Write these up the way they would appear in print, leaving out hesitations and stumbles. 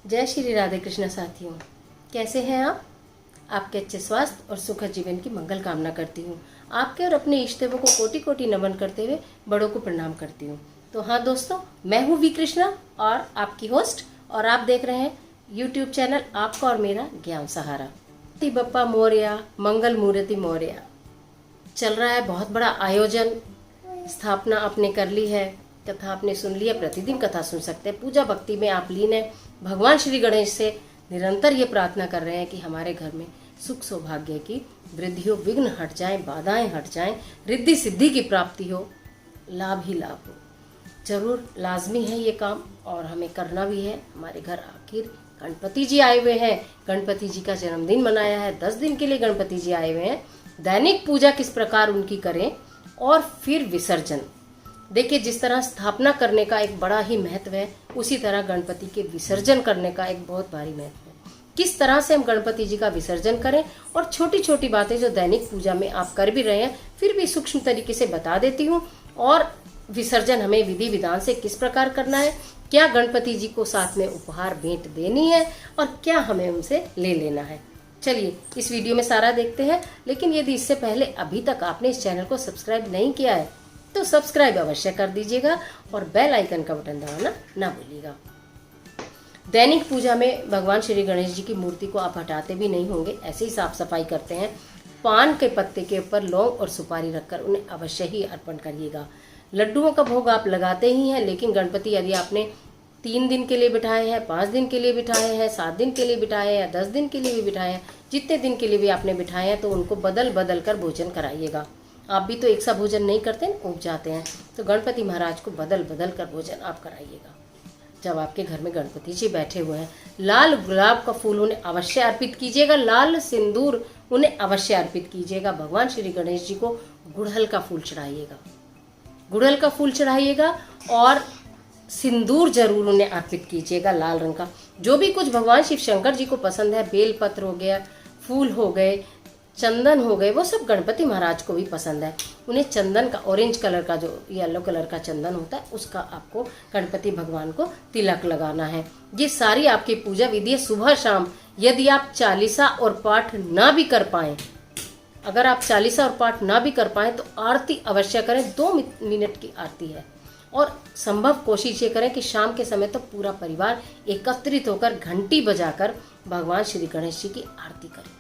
जय श्री राधे कृष्ण साथियों, कैसे हैं आप? आपके अच्छे स्वास्थ्य और सुखद जीवन की मंगल कामना करती हूँ। आपके और अपने इष्ट देवों को कोटि कोटि नमन करते हुए बड़ों को प्रणाम करती हूँ। तो हाँ दोस्तों, मैं हूँ वी कृष्णा और आपकी होस्ट, और आप देख रहे हैं यूट्यूब चैनल आपका और मेरा ज्ञान सहारा। बप्पा मोरया, मंगल मूर्ति मोरया। चल रहा है बहुत बड़ा आयोजन, स्थापना आपने कर ली है, कथा आपने सुन ली है, प्रतिदिन कथा सुन सकते हैं। पूजा भक्ति में आप लीन है। भगवान श्री गणेश से निरंतर ये प्रार्थना कर रहे हैं कि हमारे घर में सुख सौभाग्य की वृद्धि हो, विघ्न हट जाएं, बाधाएं हट जाएं, रिद्धि सिद्धि की प्राप्ति हो, लाभ ही लाभ हो। जरूर लाजमी है ये काम और हमें करना भी है। हमारे घर आखिर गणपति जी आए हुए हैं, गणपति जी का जन्मदिन मनाया है, 10 दिन के लिए गणपति जी आए हुए हैं। दैनिक पूजा किस प्रकार उनकी करें और फिर विसर्जन। देखिए, जिस तरह स्थापना करने का एक बड़ा ही महत्व है, उसी तरह गणपति के विसर्जन करने का एक बहुत भारी महत्व है। किस तरह से हम गणपति जी का विसर्जन करें और छोटी छोटी बातें जो दैनिक पूजा में आप कर भी रहे हैं, फिर भी सूक्ष्म तरीके से बता देती हूँ। और विसर्जन हमें विधि विधान से किस प्रकार करना है, क्या गणपति जी को साथ में उपहार भेंट देनी है और क्या हमें उनसे ले लेना है। चलिए इस वीडियो में सारा देखते हैं। लेकिन यदि इससे पहले अभी तक आपने इस चैनल को सब्सक्राइब नहीं किया है तो सब्सक्राइब अवश्य कर दीजिएगा और बेल आइकन का बटन दबाना ना भूलिएगा। दैनिक पूजा में भगवान श्री गणेश जी की मूर्ति को आप हटाते भी नहीं होंगे, ऐसे ही साफ सफाई करते हैं। पान के पत्ते के ऊपर लौंग और सुपारी रखकर उन्हें अवश्य ही अर्पण करिएगा। लड्डुओं का भोग आप लगाते ही हैं, लेकिन गणपति यदि आपने 3 दिन के लिए बिठाए हैं, 5 दिन के लिए बिठाए हैं, 7 दिन के लिए बिठाए हैं या 10 दिन के लिए भी बिठाए हैं, जितने दिन के लिए भी आपने बिठाए हैं, तो उनको बदल बदल कर भोजन कराइएगा। आप भी तो एक सा भोजन नहीं करते, ऊब जाते हैं, तो गणपति महाराज को बदल बदल कर भोजन आप कराइएगा। जब आपके घर में गणपति जी बैठे हुए हैं, लाल गुलाब का फूल उन्हें अवश्य अर्पित कीजिएगा, लाल सिंदूर उन्हें अवश्य अर्पित कीजिएगा। भगवान श्री गणेश जी को गुड़हल का फूल चढ़ाइएगा, गुड़हल का फूल चढ़ाइएगा और सिंदूर जरूर उन्हें अर्पित कीजिएगा, लाल रंग का। जो भी कुछ भगवान शिव शंकर जी को पसंद है, बेल पत्र हो गया, फूल हो गए, चंदन हो गए, वो सब गणपति महाराज को भी पसंद है। उन्हें चंदन का, ऑरेंज कलर का, जो येलो कलर का चंदन होता है, उसका आपको गणपति भगवान को तिलक लगाना है। ये सारी आपकी पूजा विधि है। सुबह शाम यदि आप चालीसा और पाठ ना भी कर पाएं, अगर आप चालीसा और पाठ ना भी कर पाएं तो आरती अवश्य करें। 2 मिनट की आरती है और संभव कोशिश ये करें कि शाम के समय तो पूरा परिवार एकत्रित होकर घंटी बजाकर भगवान श्री गणेश जी की आरती करें।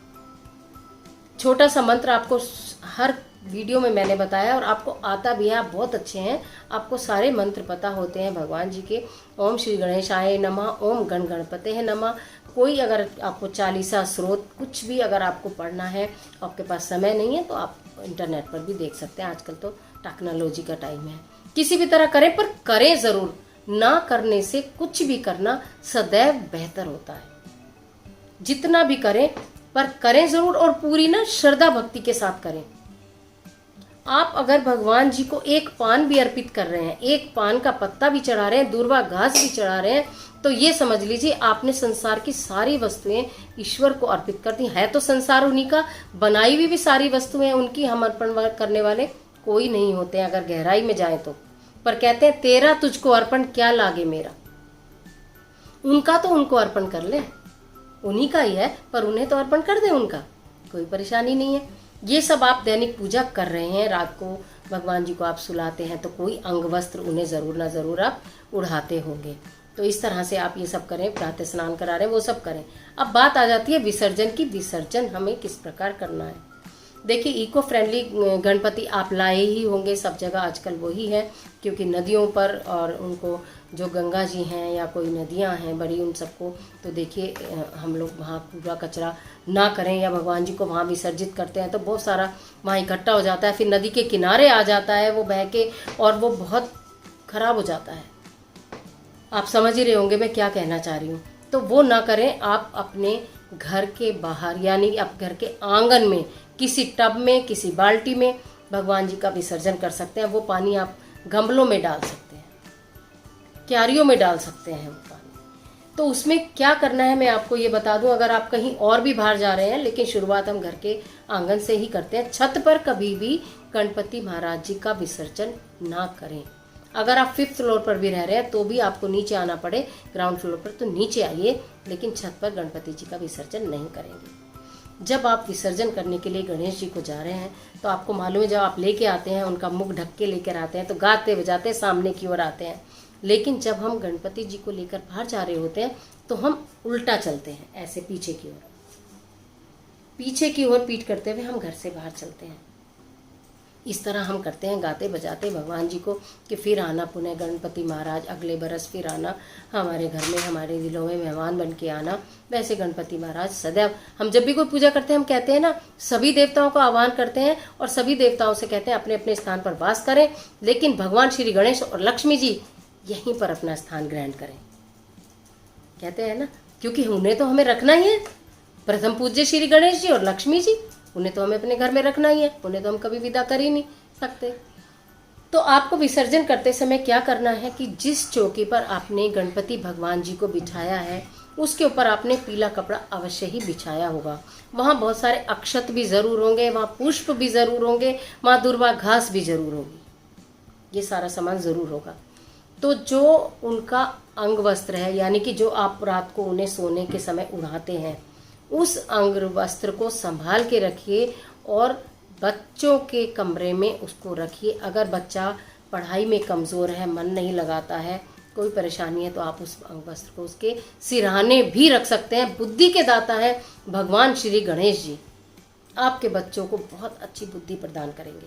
छोटा सा मंत्र आपको हर वीडियो में मैंने बताया और आपको आता भी है, आप बहुत अच्छे हैं, आपको सारे मंत्र पता होते हैं भगवान जी के। ओम श्री गणेशाय नमः, ओम गण गणपते नमः। कोई अगर आपको चालीसा स्रोत कुछ भी अगर आपको पढ़ना है, आपके पास समय नहीं है, तो आप इंटरनेट पर भी देख सकते हैं। आजकल तो टेक्नोलॉजी का टाइम है। किसी भी तरह करें, पर करें जरूर। ना करने से कुछ भी करना सदैव बेहतर होता है। जितना भी करें पर करें जरूर, और पूरी ना श्रद्धा भक्ति के साथ करें। आप अगर भगवान जी को एक पान भी अर्पित कर रहे हैं, एक पान का पत्ता भी चढ़ा रहे हैं, दूर्वा घास भी चढ़ा रहे हैं, तो ये समझ लीजिए आपने संसार की सारी वस्तुएं ईश्वर को अर्पित कर दी है। तो संसार उन्हीं का, बनाई हुई भी सारी वस्तुएं उनकी। हम अर्पण करने वाले कोई नहीं होते हैं अगर गहराई में जाए तो। पर कहते हैं तेरा तुझको अर्पण क्या लागे मेरा। उनका तो उनको अर्पण कर ले, उन्हीं का ही है, पर उन्हें तो अर्पण कर दे, उनका कोई परेशानी नहीं है। ये सब आप दैनिक पूजा कर रहे हैं, रात को भगवान जी को आप सुलाते हैं, तो कोई अंग वस्त्र उन्हें जरूर ना जरूर आप उड़ाते होंगे। तो इस तरह से आप ये सब करें, प्रातः स्नान करा रहे हैं, वो सब करें। अब बात आ जाती है विसर्जन की। विसर्जन हमें किस प्रकार करना है। देखिए, इको फ्रेंडली गणपति आप लाए ही होंगे, सब जगह आजकल वही है, क्योंकि नदियों पर और उनको जो गंगा जी हैं या कोई नदियां हैं बड़ी, उन सबको तो देखिए हम लोग वहाँ कूड़ा कचरा ना करें या भगवान जी को वहाँ विसर्जित करते हैं तो बहुत सारा वहाँ इकट्ठा हो जाता है, फिर नदी के किनारे आ जाता है वो बह के, और वो बहुत खराब हो जाता है। आप समझ ही रहे होंगे मैं क्या कहना चाह रही हूँ। तो वो ना करें। आप अपने घर के बाहर, यानी आप घर के आंगन में किसी टब में, किसी बाल्टी में भगवान जी का विसर्जन कर सकते हैं। वो पानी आप गमलों में डाल सकते हैं, क्यारियों में डाल सकते हैं वो पानी। तो उसमें क्या करना है मैं आपको ये बता दूं। अगर आप कहीं और भी बाहर जा रहे हैं, लेकिन शुरुआत हम घर के आंगन से ही करते हैं। छत पर कभी भी गणपति महाराज जी का विसर्जन ना करें। अगर आप 5th फ्लोर पर भी रह रहे हैं तो भी आपको नीचे आना पड़े ग्राउंड फ्लोर पर तो नीचे आइए, लेकिन छत पर गणपति जी का विसर्जन नहीं करेंगे। जब आप विसर्जन करने के लिए गणेश जी को जा रहे हैं तो आपको मालूम है, जब आप लेके आते हैं उनका मुख ढक के लेकर आते हैं तो गाते बजाते सामने की ओर आते हैं, लेकिन जब हम गणपति जी को लेकर बाहर जा रहे होते हैं तो हम उल्टा चलते हैं, ऐसे पीछे की ओर पीठ करते हुए हम घर से बाहर चलते हैं। इस तरह हम करते हैं गाते बजाते भगवान जी को कि फिर आना पुनः गणपति महाराज, अगले बरस फिर आना हमारे घर में, हमारे दिलों में मेहमान बन के आना। वैसे गणपति महाराज सदैव, हम जब भी कोई पूजा करते हैं हम कहते हैं ना, सभी देवताओं का आह्वान करते हैं और सभी देवताओं से कहते हैं अपने अपने स्थान पर वास करें, लेकिन भगवान श्री गणेश और लक्ष्मी जी यहीं पर अपना स्थान ग्रहण करें, कहते हैं ना, क्योंकि उन्हें तो हमें रखना ही है। प्रथम पूज्य श्री गणेश जी और लक्ष्मी जी, उन्हें तो हमें अपने घर में रखना ही है, उन्हें तो हम कभी विदा कर ही नहीं सकते। तो आपको विसर्जन करते समय क्या करना है कि जिस चौकी पर आपने गणपति भगवान जी को बिछाया है उसके ऊपर आपने पीला कपड़ा अवश्य ही बिछाया होगा। वहाँ बहुत सारे अक्षत भी जरूर होंगे, वहाँ पुष्प भी जरूर होंगे, वहाँ दुर्वा घास भी जरूर होगी, ये सारा सामान जरूर होगा। तो जो उनका अंग वस्त्र है, यानी कि जो आप रात को उन्हें सोने के समय उड़ाते हैं, उस अंग वस्त्र को संभाल के रखिए और बच्चों के कमरे में उसको रखिए। अगर बच्चा पढ़ाई में कमज़ोर है, मन नहीं लगाता है, कोई परेशानी है, तो आप उस अंग वस्त्र को उसके सिरहाने भी रख सकते हैं। बुद्धि के दाता है भगवान श्री गणेश जी, आपके बच्चों को बहुत अच्छी बुद्धि प्रदान करेंगे।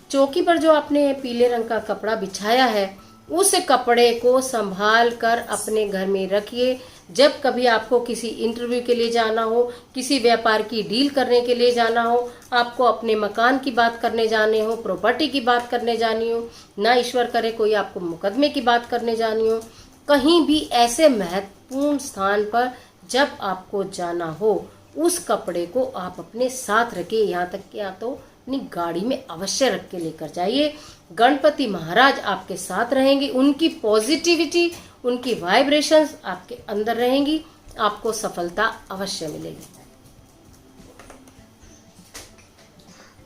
चौकी पर जो आपने पीले रंग का कपड़ा बिछाया है उस कपड़े को संभाल कर अपने घर में रखिए। जब कभी आपको किसी इंटरव्यू के लिए जाना हो, किसी व्यापार की डील करने के लिए जाना हो, आपको अपने मकान की बात करने जाने हो, प्रॉपर्टी की बात करने जानी हो, ना ईश्वर करे कोई आपको मुकदमे की बात करने जानी हो, कहीं भी ऐसे महत्वपूर्ण स्थान पर जब आपको जाना हो, उस कपड़े को आप अपने साथ रखिए। यहाँ तक कि या तो अपनी गाड़ी में अवश्य रख के लेकर जाइए। गणपति महाराज आपके साथ रहेंगे, उनकी पॉजिटिविटी, उनकी वाइब्रेशंस आपके अंदर रहेंगी, आपको सफलता अवश्य मिलेगी।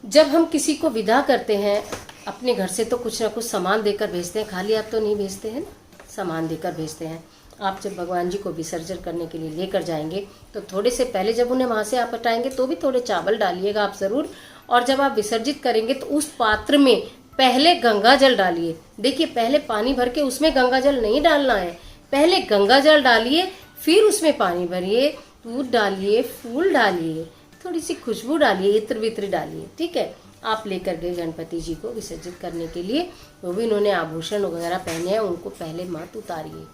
जब हम किसी को विदा करते हैं अपने घर से तो कुछ ना कुछ सामान देकर भेजते हैं, खाली हाथ तो नहीं भेजते हैं ना, सामान देकर भेजते हैं। आप जब भगवान जी को विसर्जन करने के लिए लेकर जाएंगे तो थोड़े से पहले जब उन्हें वहाँ से आप हटाएंगे तो भी थोड़े चावल डालिएगा आप ज़रूर, और जब आप विसर्जित करेंगे तो उस पात्र में पहले गंगा जल डालिए। देखिए, पहले पानी भर के उसमें गंगा जल नहीं डालना है, पहले गंगा जल डालिए, फिर उसमें पानी भरिए, दूध डालिए, फूल डालिए, थोड़ी सी खुशबू डालिए, इत्र वित्र डालिए, ठीक है। आप लेकर गए गणपति जी को विसर्जित करने के लिए, वो भी उन्होंने आभूषण वगैरह पहने हैं, उनको पहले मात उतारिए,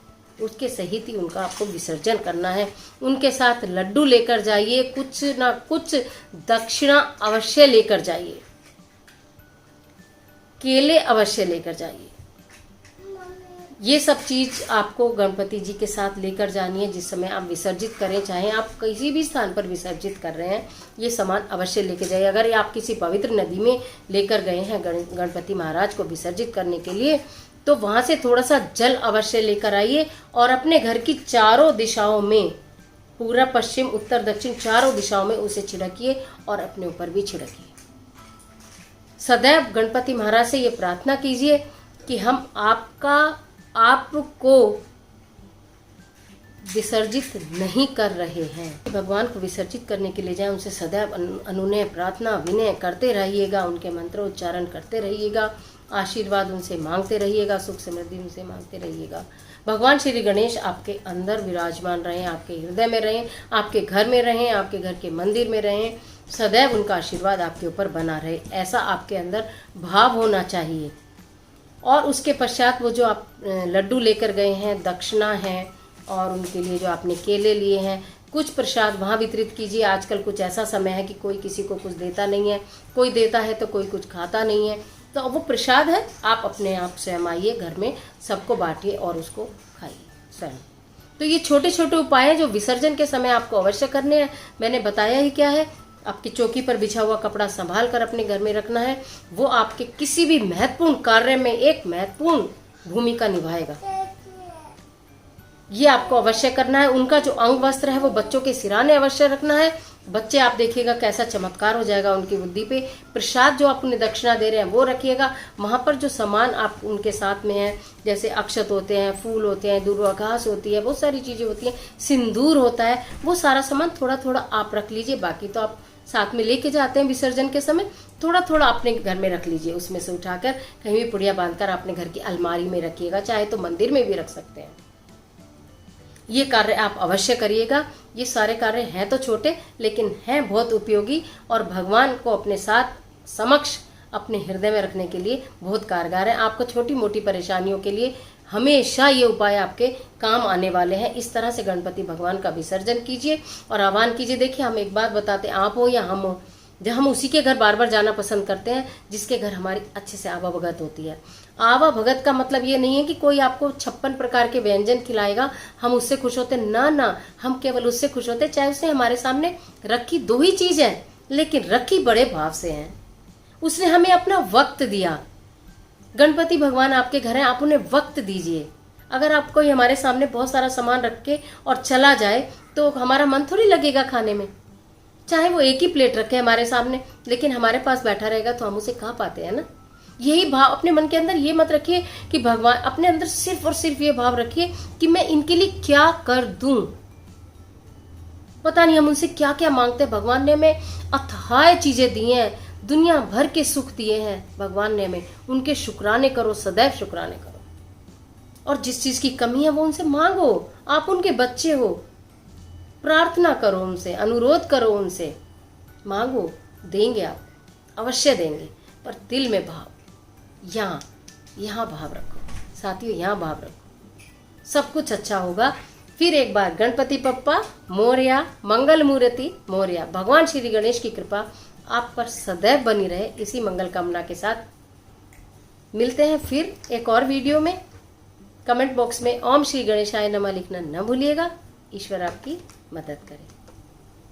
उसके सहित ही उनका आपको विसर्जन करना है। उनके साथ लड्डू लेकर जाइए, कुछ ना कुछ दक्षिणा अवश्य लेकर जाइए, केले अवश्य लेकर जाइए। ये सब चीज आपको गणपति जी के साथ लेकर जानी है जिस समय आप विसर्जित करें, चाहे आप किसी भी स्थान पर विसर्जित कर रहे हैं, ये सामान अवश्य लेके जाइए। अगर आप किसी पवित्र नदी में लेकर गए हैं गणपति महाराज को विसर्जित करने के लिए, तो वहां से थोड़ा सा जल अवश्य लेकर आइए और अपने घर की चारों दिशाओं में, पूर्व पश्चिम उत्तर दक्षिण चारों दिशाओं में उसे छिड़किए और अपने ऊपर भी छिड़किए। सदैव गणपति महाराज से ये प्रार्थना कीजिए कि हम आपको विसर्जित नहीं कर रहे हैं। भगवान को विसर्जित करने के लिए जाए, उनसे सदैव अनुनय प्रार्थना विनय करते रहिएगा, उनके मंत्रोच्चारण करते रहिएगा, आशीर्वाद उनसे मांगते रहिएगा, सुख समृद्धि उनसे मांगते रहिएगा। भगवान श्री गणेश आपके अंदर विराजमान रहें, आपके हृदय में रहें, आपके घर में रहें, आपके घर के मंदिर में रहें, सदैव उनका आशीर्वाद आपके ऊपर बना रहे, ऐसा आपके अंदर भाव होना चाहिए। और उसके पश्चात वो जो आप लड्डू लेकर गए हैं, दक्षिणा है, और उनके लिए जो आपने केले लिए हैं, कुछ प्रसाद वहाँ वितरित कीजिए। आजकल कुछ ऐसा समय है कि कोई किसी को कुछ देता नहीं है, कोई देता है तो कोई कुछ खाता नहीं है, तो वो प्रसाद है, आप अपने आप स्वयं आइए घर में, सबको बांटिए और उसको खाइए स्वयं। तो ये छोटे छोटे उपाय जो विसर्जन के समय आपको अवश्य करने हैं, मैंने बताया ही क्या है। आपकी चौकी पर बिछा हुआ कपड़ा संभाल कर अपने घर में रखना है, वो आपके किसी भी महत्वपूर्ण कार्य में एक महत्वपूर्ण भूमिका निभाएगा, ये आपको अवश्य करना है। उनका जो अंग वस्त्र है वो बच्चों के सिराने अवश्य रखना है, बच्चे आप देखिएगा कैसा चमत्कार हो जाएगा उनकी बुद्धि पे। प्रसाद जो आप उन्हें दक्षिणा दे रहे हैं वो रखिएगा, वहाँ पर जो सामान आप उनके साथ में है, जैसे अक्षत होते हैं, फूल होते हैं, दूर्वा घास होती है, बहुत सारी चीज़ें होती हैं, सिंदूर होता है, वो सारा सामान थोड़ा थोड़ा आप रख लीजिए। बाकी तो आप साथ में लेके जाते हैं विसर्जन के समय, थोड़ा थोड़ा अपने घर में रख लीजिए, उसमें से उठाकर कहीं भी पुड़िया बांधकर अपने घर की अलमारी में रखिएगा, चाहे तो मंदिर में भी रख सकते हैं। ये कार्य आप अवश्य करिएगा। ये सारे कार्य हैं तो छोटे लेकिन हैं बहुत उपयोगी और भगवान को अपने साथ समक्ष अपने हृदय में रखने के लिए बहुत कारगर है। आपको छोटी मोटी परेशानियों के लिए हमेशा ये उपाय आपके काम आने वाले हैं। इस तरह से गणपति भगवान का विसर्जन कीजिए और आह्वान कीजिए। देखिए, हम एक बात बताते हैं, आप हो या हम हो, जब हम उसी के घर बार बार जाना पसंद करते हैं जिसके घर हमारी अच्छे से आवा भगत होती है। आवा भगत का मतलब ये नहीं है कि कोई आपको 56 प्रकार के व्यंजन खिलाएगा हम उससे खुश होते, ना ना, हम केवल उससे खुश होते चाहे उसने हमारे सामने रखी 2 ही चीज है लेकिन रखी बड़े भाव से है। उसने हमें अपना वक्त दिया। गणपति भगवान आपके घर हैं, आप उन्हें वक्त दीजिए। अगर आपको हमारे सामने बहुत सारा सामान रख के और चला जाए तो हमारा मन थोड़ी लगेगा खाने में। चाहे वो एक ही प्लेट रखे हमारे सामने लेकिन हमारे पास बैठा रहेगा तो हम उसे खा पाते हैं ना। यही भाव अपने मन के अंदर ये मत रखिए कि भगवान, अपने अंदर सिर्फ और सिर्फ ये भाव रखिए कि मैं इनके लिए क्या कर दूं। पता नहीं हम उनसे क्या क्या मांगते हैं। भगवान ने हमें अथाह चीजें दी हैं, दुनिया भर के सुख दिए हैं भगवान ने हमें। उनके शुक्राने करो, सदैव शुक्राने करो। और जिस चीज की कमी है वो उनसे मांगो। आप उनके बच्चे हो, प्रार्थना करो उनसे, अनुरोध करो उनसे, मांगो, देंगे, आप अवश्य देंगे। पर दिल में भाव, यहाँ भाव रखो साथियों, यहाँ भाव रखो, सब कुछ अच्छा होगा। फिर एक बार गणपति बप्पा मोरया, मंगल मूर्ति मोरया। भगवान श्री गणेश की कृपा आप पर सदैव बनी रहे, इसी मंगल कामना के साथ मिलते हैं फिर एक और वीडियो में। कमेंट बॉक्स में ओम श्री गणेशाय नमः लिखना न भूलिएगा। ईश्वर आपकी मदद करे।